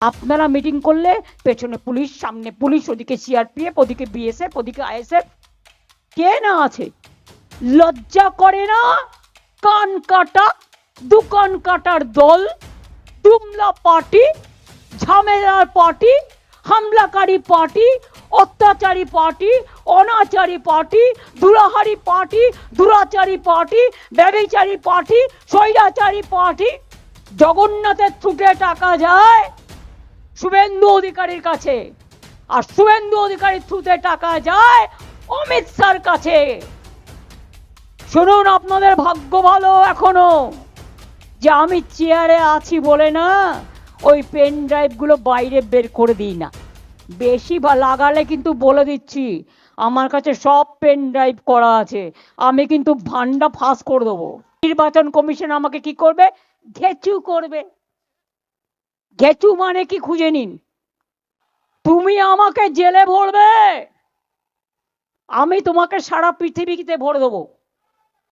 আপনারা মিটিং করলে পেছনে পুলিশ, সামনে পুলিশ, ওদিকে সিআরপিএফ, ওদিকে বিএসএফ, ওদিকে আইএসএফ, কে না আছে? লজ্জা করে না? কান কাটা, দোকান কাটার দল, দুমলা পার্টি, ঝামেলার পার্টি, হামলাকারী পার্টি, অত্যাচারী পার্টি, অনাচারী পার্টি, দুরাহারি পার্টি, দুরাচারী পার্টি, ব্যভিচারী পার্টি, স্বৈরাচারী পার্টি। জগন্নাথের থ্রুতে টাকা যায় শুভেন্দু অধিকারীর কাছে, আর শুভেন্দু অধিকারীর থ্রুতে টাকা যায় অমিত শাহর কাছে। শুনুন, আপনাদের ভাগ্য ভালো এখনো যে আমি চেয়ারে আছি বলে না ওই পেন ড্রাইভ গুলো বাইরে বের করে দিই না। বেশি লাগালে কিন্তু বলে দিচ্ছি, আমার কাছে সব পেন ড্রাইভ করা আছে, আমি কিন্তু ভান্ডা ফাঁস করে দেবো। নির্বাচন কমিশন আমাকে কি করবে? ঘেচু করবে। ঘেচু মানে কি খুঁজে নিন। তুমি আমাকে জেলে ভরবে, আমি তোমাকে সারা পৃথিবীতে ভরে দেবো।